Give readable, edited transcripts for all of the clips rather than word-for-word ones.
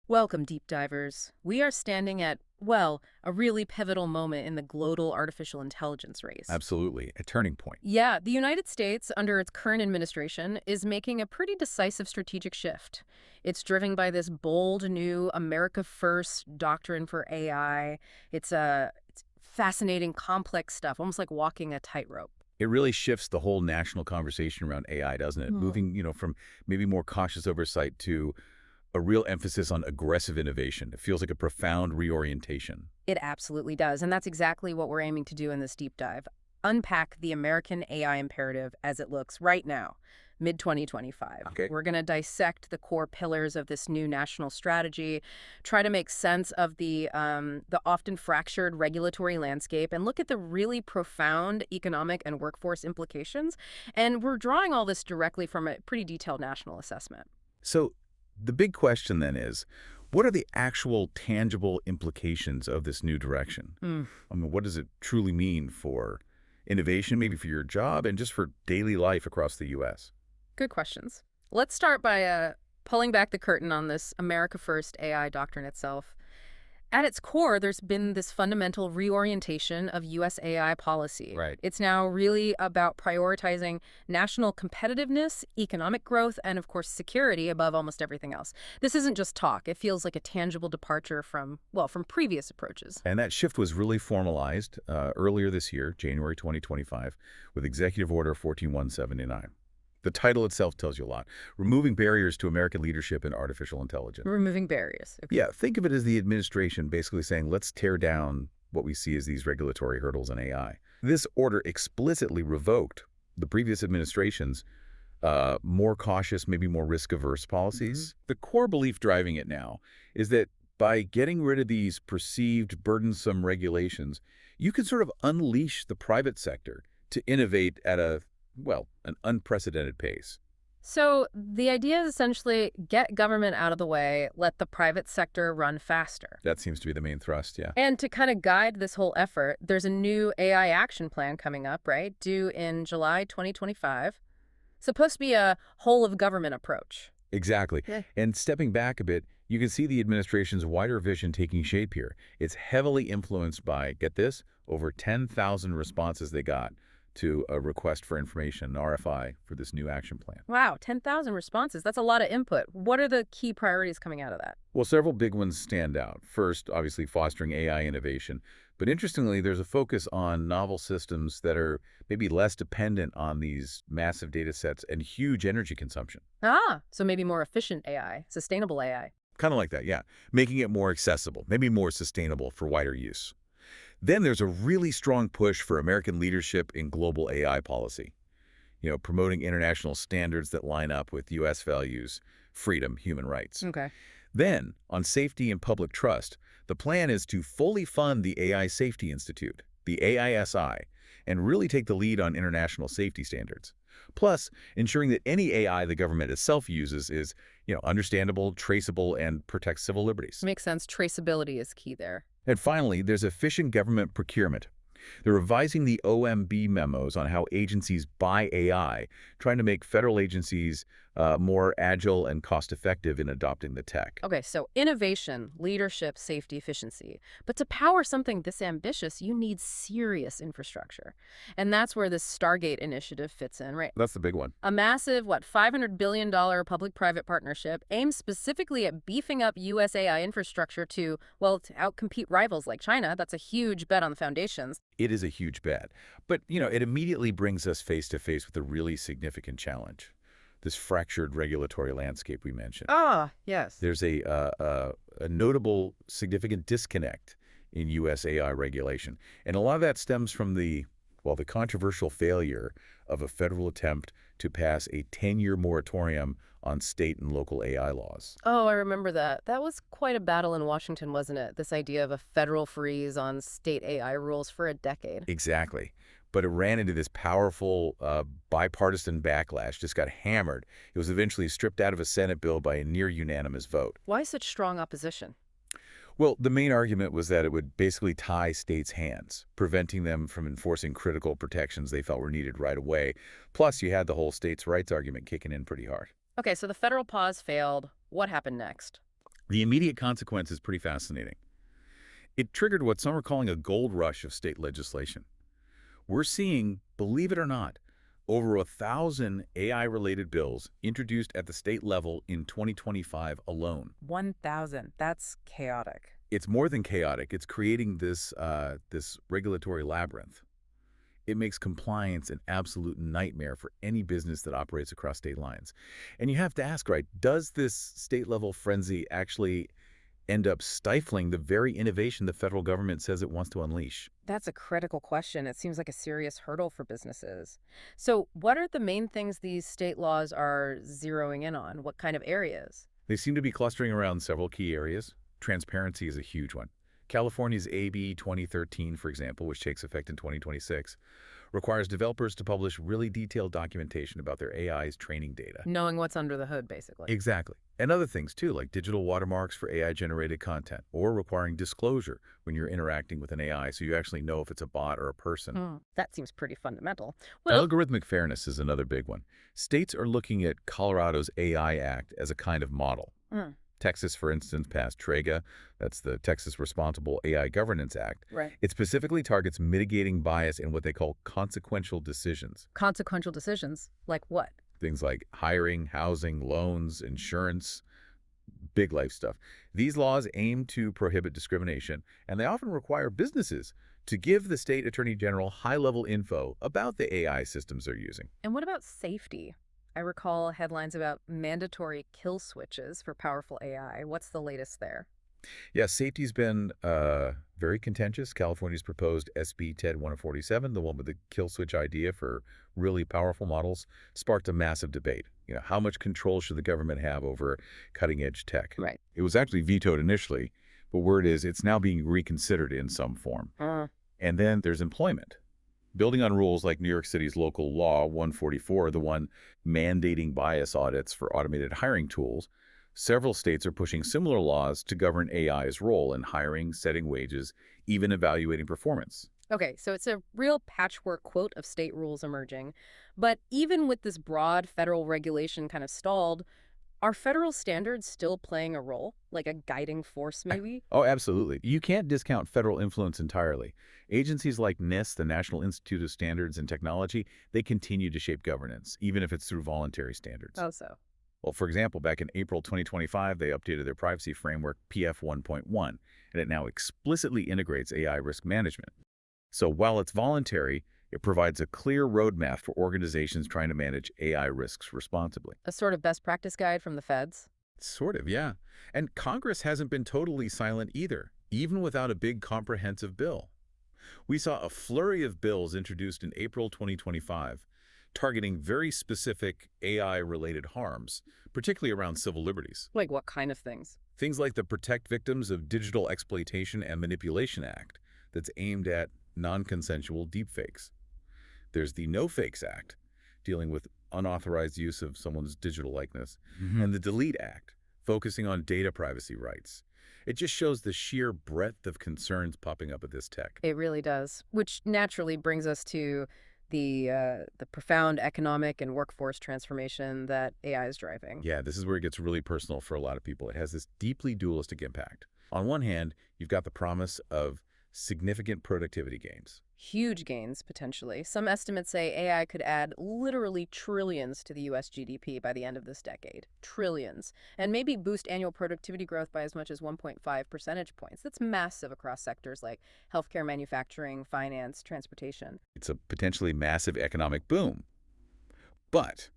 Welcome, deep divers. We are standing at, well, a really pivotal moment in the global artificial intelligence race. Absolutely, a turning point. Yeah, the United States, under its current administration, is making a pretty decisive strategic shift. It's driven by this bold new America First doctrine for AI. It's fascinating, complex stuff, almost like walking a tightrope. It really shifts the whole national conversation around AI, doesn't it? Hmm. Moving, from maybe more cautious oversight to a real emphasis on aggressive innovation. It feels like a profound reorientation. It absolutely does. And that's exactly what we're aiming to do in this deep dive. Unpack the American AI imperative as it looks right now, mid 2025. Okay. We're going to dissect the core pillars of this new national strategy, try to make sense of the often fractured regulatory landscape, and look at the really profound economic and workforce implications. And we're drawing all this directly from a pretty detailed national assessment. So the big question then is, what are the actual tangible implications of this new direction? Mm. I mean, what does it truly mean for innovation, maybe for your job, and just for daily life across the U.S.? Good questions. Let's start by pulling back the curtain on this America First AI doctrine itself. At its core, there's been this fundamental reorientation of U.S. AI policy. Right. It's now really about prioritizing national competitiveness, economic growth, and of course, security above almost everything else. This isn't just talk. It feels like a tangible departure from, well, from previous approaches. And that shift was really formalized earlier this year, January 2025, with Executive Order 14179. The title itself tells you a lot. Removing barriers to American leadership in artificial intelligence. Removing barriers. Okay. Yeah, think of it as the administration basically saying, let's tear down what we see as these regulatory hurdles in AI. This order explicitly revoked the previous administration's more cautious, maybe more risk-averse policies. The core belief driving it now is that by getting rid of these perceived burdensome regulations, you can sort of unleash the private sector to innovate at an unprecedented pace. So the idea is essentially get government out of the way, let the private sector run faster. That seems to be the main thrust, yeah. And to kind of guide this whole effort, there's a new AI action plan coming up, right? Due in July 2025. Supposed to be a whole of government approach. Exactly. Yeah. And stepping back a bit, you can see the administration's wider vision taking shape here. It's heavily influenced by, get this, over 10,000 responses they got to a request for information, an RFI, for this new action plan. Wow, 10,000 responses. That's a lot of input. What are the key priorities coming out of that? Well, several big ones stand out. First, obviously, fostering AI innovation. But interestingly, there's a focus on novel systems that are maybe less dependent on these massive data sets and huge energy consumption. So maybe more efficient AI, sustainable AI. Kind of like that, yeah. Making it more accessible, maybe more sustainable for wider use. Then there's a really strong push for American leadership in global AI policy. Promoting international standards that line up with U.S. values, freedom, human rights. Okay. Then, on safety and public trust, the plan is to fully fund the AI Safety Institute, the AISI, and really take the lead on international safety standards. Plus, ensuring that any AI the government itself uses is, understandable, traceable, and protects civil liberties. Makes sense. Traceability is key there. And finally, there's efficient government procurement. They're revising the OMB memos on how agencies buy AI, trying to make federal agencies more agile and cost-effective in adopting the tech. Okay, so innovation, leadership, safety, efficiency. But to power something this ambitious, you need serious infrastructure. And that's where this Stargate initiative fits in, right? That's the big one. A massive, $500 billion public-private partnership aimed specifically at beefing up U.S. AI infrastructure to outcompete rivals like China. That's a huge bet on the foundations. It is a huge bet. But, it immediately brings us face to face with a really significant challenge. This fractured regulatory landscape we mentioned. Ah, yes. There's a notable, significant disconnect in U.S. AI regulation. And a lot of that stems from the controversial failure of a federal attempt to pass a 10-year moratorium on state and local AI laws. Oh, I remember that. That was quite a battle in Washington, wasn't it? This idea of a federal freeze on state AI rules for a decade. Exactly. But it ran into this powerful bipartisan backlash, just got hammered. It was eventually stripped out of a Senate bill by a near-unanimous vote. Why such strong opposition? Well, the main argument was that it would basically tie states' hands, preventing them from enforcing critical protections they felt were needed right away. Plus, you had the whole states' rights argument kicking in pretty hard. Okay, so the federal pause failed. What happened next? The immediate consequence is pretty fascinating. It triggered what some are calling a gold rush of state legislation. We're seeing, believe it or not, over 1,000 AI-related bills introduced at the state level in 2025 alone. 1,000. That's chaotic. It's more than chaotic. It's creating this regulatory labyrinth. It makes compliance an absolute nightmare for any business that operates across state lines. And you have to ask, right, does this state-level frenzy actually end up stifling the very innovation the federal government says it wants to unleash? That's a critical question. It seems like a serious hurdle for businesses. So, what are the main things these state laws are zeroing in on? What kind of areas? They seem to be clustering around several key areas. Transparency is a huge one. California's AB 2013, for example, which takes effect in 2026, requires developers to publish really detailed documentation about their AI's training data. Knowing what's under the hood, basically. Exactly. And other things too, like digital watermarks for AI-generated content, or requiring disclosure when you're interacting with an AI so you actually know if it's a bot or a person. That seems pretty fundamental. Well, Algorithmic fairness is another big one. States are looking at Colorado's AI Act as a kind of model. mm, Texas, for instance, passed TREGA, that's the Texas Responsible AI Governance Act. right. It specifically targets mitigating bias in what they call consequential decisions. Consequential decisions. Like what? Things like hiring, housing, loans, insurance, big life stuff. These laws aim to prohibit discrimination, and they often require businesses to give the state attorney general high-level info about the AI systems they're using. And what about safety? I recall headlines about mandatory kill switches for powerful AI. What's the latest there? Yeah, safety's been very contentious. California's proposed SB 10147, the one with the kill switch idea for really powerful models, sparked a massive debate. How much control should the government have over cutting-edge tech? Right. It was actually vetoed initially, but word is it's now being reconsidered in some form. And then there's employment. Building on rules like New York City's local law 144, the one mandating bias audits for automated hiring tools, several states are pushing similar laws to govern AI's role in hiring, setting wages, even evaluating performance. Okay, so it's a real patchwork quote of state rules emerging. But even with this broad federal regulation kind of stalled, are federal standards still playing a role? Like a guiding force, maybe? Oh, absolutely. You can't discount federal influence entirely. Agencies like NIST, the National Institute of Standards and Technology, they continue to shape governance, even if it's through voluntary standards. Oh, so. Well, for example, back in April 2025, they updated their privacy framework PF 1.1, and it now explicitly integrates AI risk management. So while it's voluntary, it provides a clear roadmap for organizations trying to manage AI risks responsibly. A sort of best practice guide from the feds? Sort of, yeah. And Congress hasn't been totally silent either, even without a big comprehensive bill. We saw a flurry of bills introduced in April 2025, targeting very specific AI-related harms, particularly around civil liberties. Like what kind of things? Things like the Protect Victims of Digital Exploitation and Manipulation Act, that's aimed at non-consensual deepfakes. There's the No Fakes Act, dealing with unauthorized use of someone's digital likeness, and the Delete Act, focusing on data privacy rights. It just shows the sheer breadth of concerns popping up at this tech. It really does. Which naturally brings us to the profound economic and workforce transformation that AI is driving. Yeah, this is where it gets really personal for a lot of people. It has this deeply dualistic impact. On one hand, you've got the promise of significant productivity gains. Huge gains, potentially. Some estimates say AI could add literally trillions to the U.S. GDP by the end of this decade. Trillions. And maybe boost annual productivity growth by as much as 1.5 percentage points. That's massive across sectors like healthcare, manufacturing, finance, transportation. It's a potentially massive economic boom. But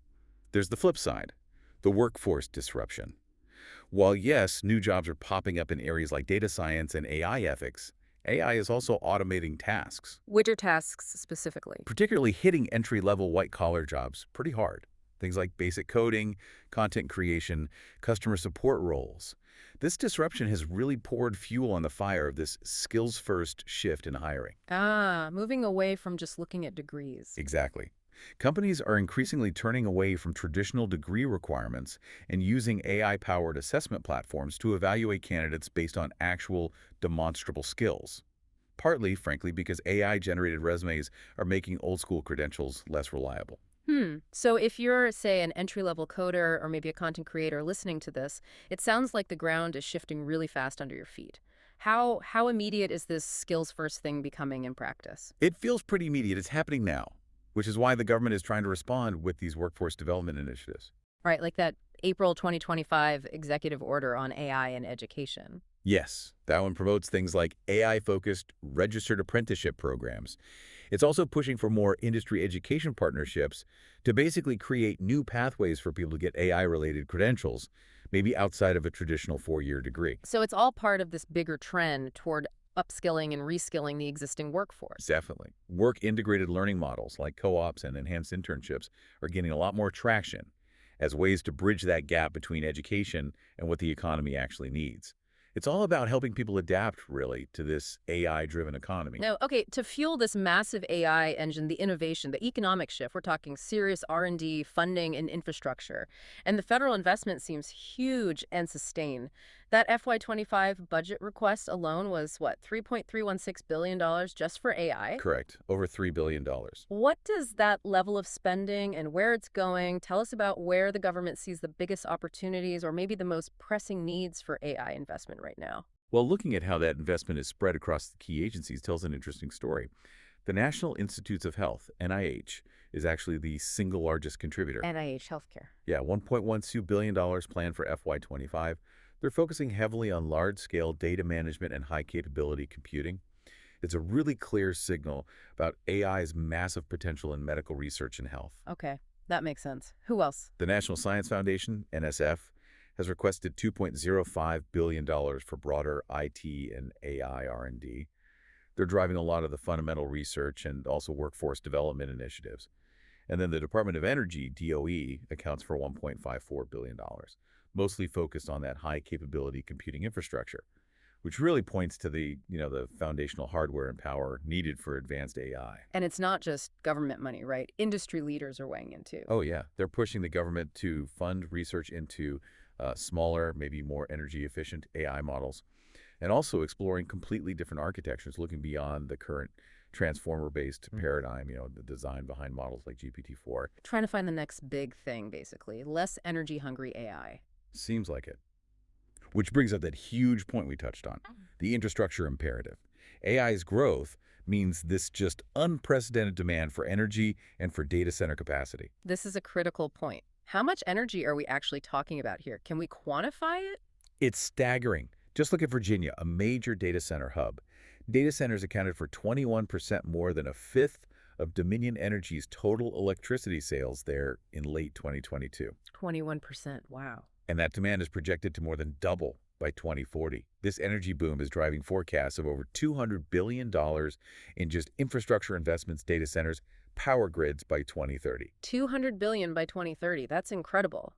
there's the flip side, the workforce disruption. While yes, new jobs are popping up in areas like data science and AI ethics, AI is also automating tasks, Which are tasks specifically? particularly hitting entry-level white-collar jobs pretty hard. Things like basic coding, content creation, customer support roles. This disruption has really poured fuel on the fire of this skills-first shift in hiring. Moving away from just looking at degrees. Exactly. Companies are increasingly turning away from traditional degree requirements and using AI-powered assessment platforms to evaluate candidates based on actual demonstrable skills. Partly, frankly, because AI-generated resumes are making old-school credentials less reliable. So if you're, say, an entry-level coder or maybe a content creator listening to this, it sounds like the ground is shifting really fast under your feet. How immediate is this skills first thing becoming in practice? It feels pretty immediate. It's happening now, which is why the government is trying to respond with these workforce development initiatives. Right, like that April 2025 executive order on AI in education. Yes, that one promotes things like AI-focused registered apprenticeship programs. It's also pushing for more industry education partnerships to basically create new pathways for people to get AI-related credentials, maybe outside of a traditional four-year degree. So it's all part of this bigger trend toward upskilling and reskilling the existing workforce. Definitely. Work-integrated learning models like co-ops and enhanced internships are gaining a lot more traction as ways to bridge that gap between education and what the economy actually needs. It's all about helping people adapt, really, to this AI-driven economy. No, okay, to fuel this massive AI engine, the innovation, the economic shift, we're talking serious R&D, funding, and infrastructure. And the federal investment seems huge and sustained. That FY25 budget request alone was, what, $3.316 billion dollars just for AI? Correct. Over $3 billion. dollars. What does that level of spending and where it's going tell us about where the government sees the biggest opportunities or maybe the most pressing needs for AI investment right now? Well, looking at how that investment is spread across the key agencies tells an interesting story. The National Institutes of Health, NIH, is actually the single largest contributor. NIH healthcare. Yeah, $1.12 billion planned for FY25. They're focusing heavily on large-scale data management and high-capability computing. It's a really clear signal about AI's massive potential in medical research and health. Okay, that makes sense. Who else? The National Science Foundation, NSF, has requested $2.05 billion dollars for broader IT and AI R&D. They're driving a lot of the fundamental research and also workforce development initiatives. And then the Department of Energy, DOE, accounts for $1.54 billion, dollars, mostly focused on that high-capability computing infrastructure, which really points to the foundational hardware and power needed for advanced AI. And it's not just government money, right? Industry leaders are weighing in too. Oh, yeah. They're pushing the government to fund research into smaller, maybe more energy-efficient AI models, and also exploring completely different architectures, looking beyond the current transformer-based paradigm, the design behind models like GPT-4. Trying to find the next big thing, basically. Less energy-hungry AI. Seems like it. Which brings up that huge point we touched on, the infrastructure imperative. AI's growth means this just unprecedented demand for energy and for data center capacity. This is a critical point. How much energy are we actually talking about here? Can we quantify it? It's staggering. Just look at Virginia, a major data center hub. Data centers accounted for 21% more than a fifth of Dominion Energy's total electricity sales there in late 2022. 21%. Wow. And that demand is projected to more than double by 2040. This energy boom is driving forecasts of over $200 billion in just infrastructure investments, data centers, power grids by 2030. 200 billion by 2030. That's incredible.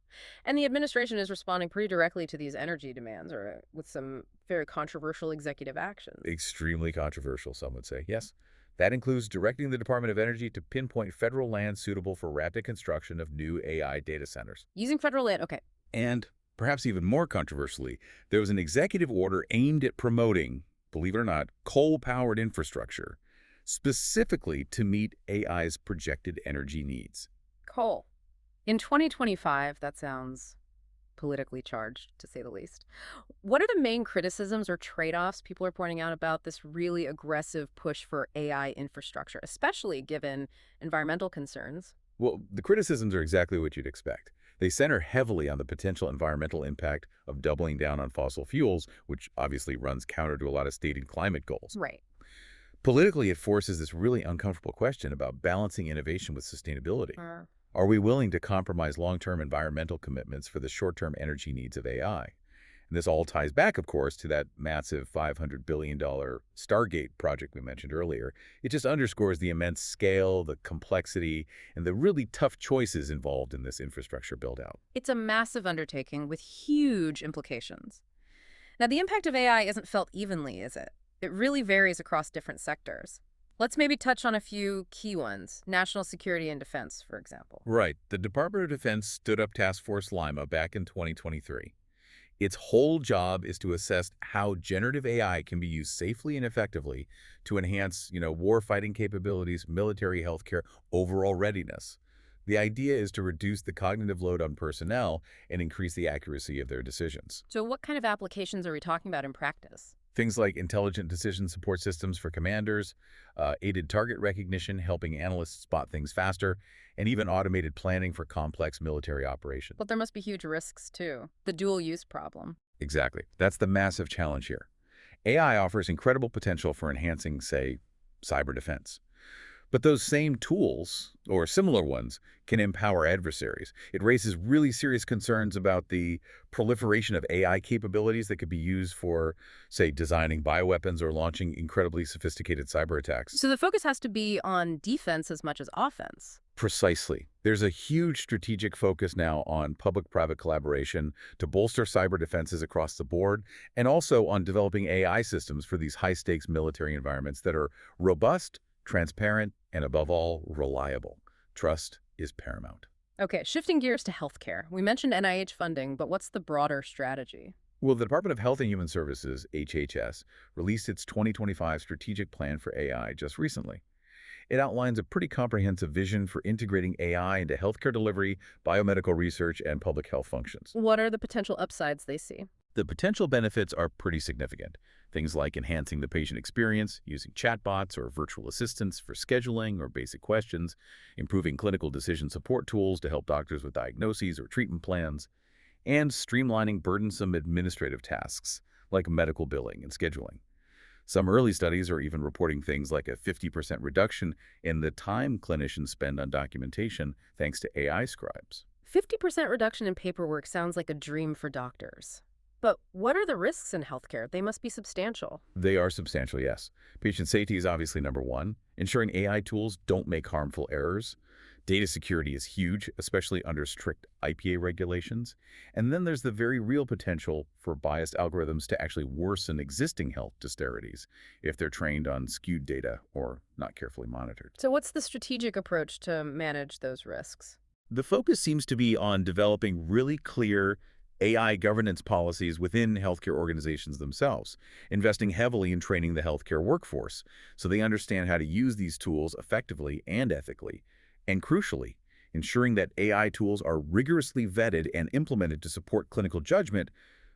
And the administration is responding pretty directly to these energy demands or with some very controversial executive actions. Extremely controversial, some would say. Yes, that includes directing the Department of Energy to pinpoint federal land suitable for rapid construction of new AI data centers. Using federal land, okay. And perhaps even more controversially, there was an executive order aimed at promoting, believe it or not, coal-powered infrastructure, specifically to meet AI's projected energy needs. Coal. In 2025, that sounds politically charged, to say the least. What are the main criticisms or trade-offs people are pointing out about this really aggressive push for AI infrastructure, especially given environmental concerns? Well, the criticisms are exactly what you'd expect. They center heavily on the potential environmental impact of doubling down on fossil fuels, which obviously runs counter to a lot of stated climate goals. Right. Politically, it forces this really uncomfortable question about balancing innovation with sustainability. Uh, Are we willing to compromise long-term environmental commitments for the short-term energy needs of AI? And this all ties back, of course, to that massive $500 billion Stargate project we mentioned earlier. It just underscores the immense scale, the complexity, and the really tough choices involved in this infrastructure build-out. It's a massive undertaking with huge implications. Now, the impact of AI isn't felt evenly, is it? It really varies across different sectors. Let's maybe touch on a few key ones. National security and defense, for example. Right. The Department of Defense stood up Task Force Lima back in 2023. Its whole job is to assess how generative AI can be used safely and effectively to enhance, war-fighting capabilities, military healthcare, overall readiness. The idea is to reduce the cognitive load on personnel and increase the accuracy of their decisions. So what kind of applications are we talking about in practice? Things like intelligent decision support systems for commanders, aided target recognition, helping analysts spot things faster, and even automated planning for complex military operations. But there must be huge risks too. The dual use problem. Exactly. That's the massive challenge here. AI offers incredible potential for enhancing, say, cyber defense. But those same tools, or similar ones, can empower adversaries. It raises really serious concerns about the proliferation of AI capabilities that could be used for, say, designing bioweapons or launching incredibly sophisticated cyber attacks. So the focus has to be on defense as much as offense. Precisely. There's a huge strategic focus now on public-private collaboration to bolster cyber defenses across the board, and also on developing AI systems for these high-stakes military environments that are robust, transparent, and above all, reliable. Trust is paramount. Okay, shifting gears to healthcare. We mentioned NIH funding, but what's the broader strategy? Well, the Department of Health and Human Services, HHS, released its 2025 strategic plan for AI just recently. It outlines a pretty comprehensive vision for integrating AI into healthcare delivery, biomedical research, and public health functions. What are the potential upsides they see? The potential benefits are pretty significant. Things like enhancing the patient experience, using chatbots or virtual assistants for scheduling or basic questions, improving clinical decision support tools to help doctors with diagnoses or treatment plans, and streamlining burdensome administrative tasks like medical billing and scheduling. Some early studies are even reporting things like a 50% reduction in the time clinicians spend on documentation thanks to AI scribes. 50% reduction in paperwork sounds like a dream for doctors. But what are the risks in healthcare? They must be substantial. They are substantial, yes. Patient safety is obviously number one. Ensuring AI tools don't make harmful errors. Data security is huge, especially under strict IPA regulations. And then there's the very real potential for biased algorithms to actually worsen existing health disparities if they're trained on skewed data or not carefully monitored. So what's the strategic approach to manage those risks? The focus seems to be on developing really clear AI governance policies within healthcare organizations themselves, investing heavily in training the healthcare workforce so they understand how to use these tools effectively and ethically, and crucially, ensuring that AI tools are rigorously vetted and implemented to support clinical judgment,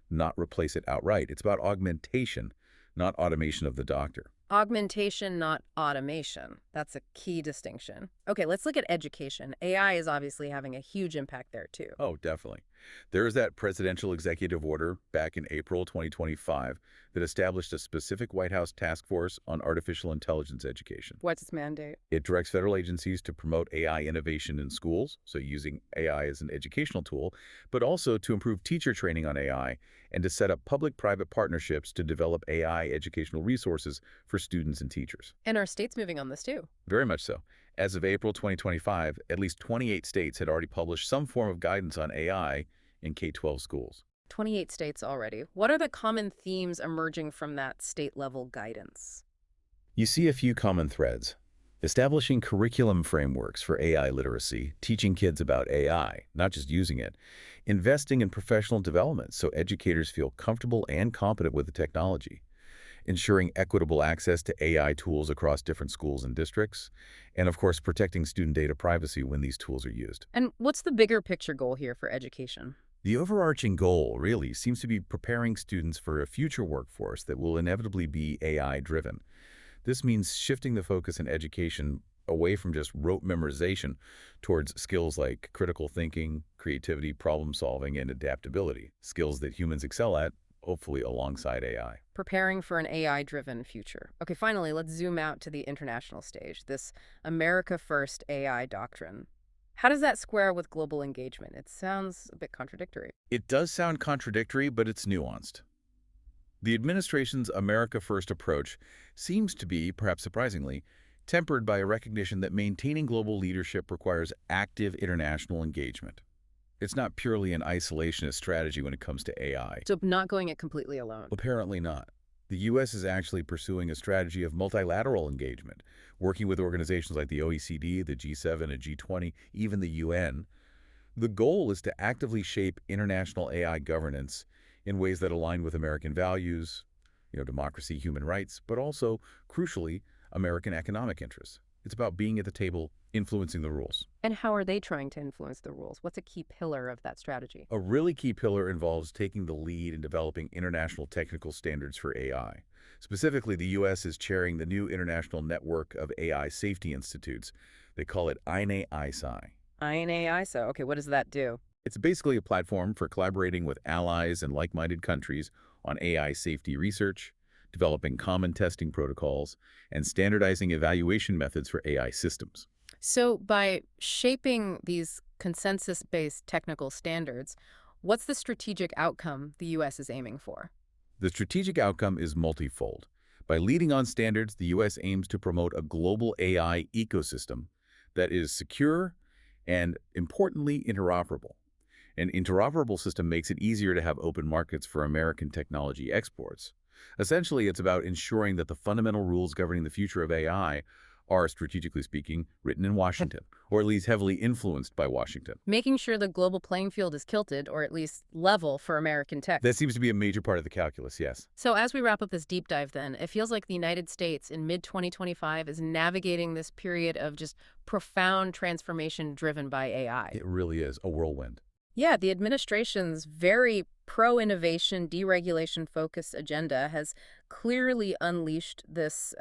not replace it outright. It's about augmentation, not automation of the doctor. Augmentation, not automation. That's a key distinction. Okay, let's look at education. AI is obviously having a huge impact there too. Oh, definitely. There is that presidential executive order back in April 2025 that established a specific White House task force on artificial intelligence education. What's its mandate? It directs federal agencies to promote AI innovation in schools, so using AI as an educational tool, but also to improve teacher training on AI and to set up public-private partnerships to develop AI educational resources for students and teachers. And our state's moving on this too. Very much so. As of April 2025, at least 28 states had already published some form of guidance on AI in K-12 schools. 28 states already. What are the common themes emerging from that state-level guidance? You see a few common threads. Establishing curriculum frameworks for AI literacy, teaching kids about AI, not just using it. Investing in professional development so educators feel comfortable and competent with the technology. Ensuring equitable access to AI tools across different schools and districts. And of course, protecting student data privacy when these tools are used. And what's the bigger picture goal here for education? The overarching goal, really, seems to be preparing students for a future workforce that will inevitably be AI-driven. This means shifting the focus in education away from just rote memorization towards skills like critical thinking, creativity, problem-solving, and adaptability, skills that humans excel at, hopefully alongside AI. Preparing for an AI-driven future. Okay, finally, let's zoom out to the international stage, this America First AI doctrine. How does that square with global engagement? It sounds a bit contradictory. It does sound contradictory, but it's nuanced. The administration's America First approach seems to be, perhaps surprisingly, tempered by a recognition that maintaining global leadership requires active international engagement. It's not purely an isolationist strategy when it comes to AI. So not going it completely alone. Apparently not. The U.S. is actually pursuing a strategy of multilateral engagement, working with organizations like the OECD, the G7, and G20, even the UN. The goal is to actively shape international AI governance in ways that align with American values, democracy, human rights, but also, crucially, American economic interests. It's about being at the table, influencing the rules. And how are they trying to influence the rules? What's a key pillar of that strategy? A really key pillar involves taking the lead in developing international technical standards for AI. Specifically, the U.S. is chairing the new International Network of AI Safety Institutes. They call it INA-ISI. INA-ISO. Okay, what does that do? It's basically a platform for collaborating with allies and like-minded countries on AI safety research, developing common testing protocols, and standardizing evaluation methods for AI systems. So, by shaping these consensus-based technical standards, what's the strategic outcome the U.S. is aiming for? The strategic outcome is multifold. By leading on standards, the U.S. aims to promote a global AI ecosystem that is secure and, importantly, interoperable. An interoperable system makes it easier to have open markets for American technology exports. Essentially, it's about ensuring that the fundamental rules governing the future of AI are, strategically speaking, written in Washington, or at least heavily influenced by Washington. Making sure the global playing field is tilted, or at least level, for American tech. That seems to be a major part of the calculus, yes. So as we wrap up this deep dive then, it feels like the United States in mid-2025 is navigating this period of just profound transformation driven by AI. It really is a whirlwind. Yeah, the administration's very pro-innovation, deregulation-focused agenda has clearly unleashed this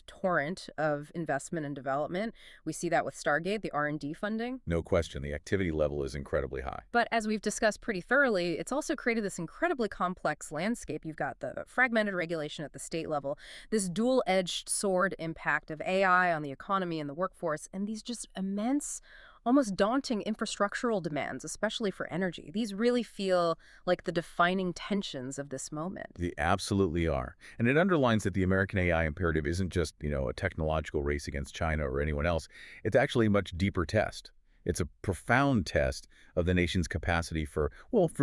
torrent of investment and development. We see that with Stargate, the R&D funding. No question, the activity level is incredibly high. But as we've discussed pretty thoroughly, it's also created this incredibly complex landscape. You've got the fragmented regulation at the state level, this dual-edged sword impact of AI on the economy and the workforce, and these just immense, almost daunting infrastructural demands, especially for energy. These really feel like the defining tensions of this moment. They absolutely are. And it underlines that the American AI imperative isn't just, a technological race against China or anyone else. It's actually a much deeper test. It's a profound test of the nation's capacity for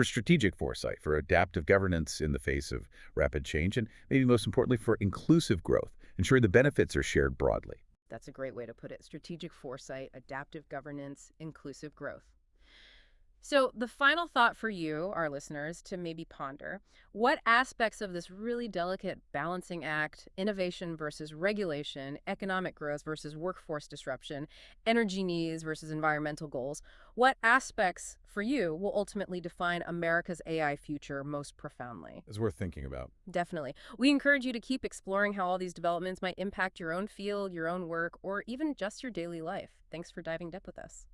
strategic foresight, for adaptive governance in the face of rapid change, and maybe most importantly, for inclusive growth, ensuring the benefits are shared broadly. That's a great way to put it. Strategic foresight, adaptive governance, inclusive growth. So, the final thought for you, our listeners, to maybe ponder: what aspects of this really delicate balancing act, innovation versus regulation, economic growth versus workforce disruption, energy needs versus environmental goals, what aspects for you will ultimately define America's AI future most profoundly? It's worth thinking about. Definitely. We encourage you to keep exploring how all these developments might impact your own field, your own work, or even just your daily life. Thanks for diving deep with us.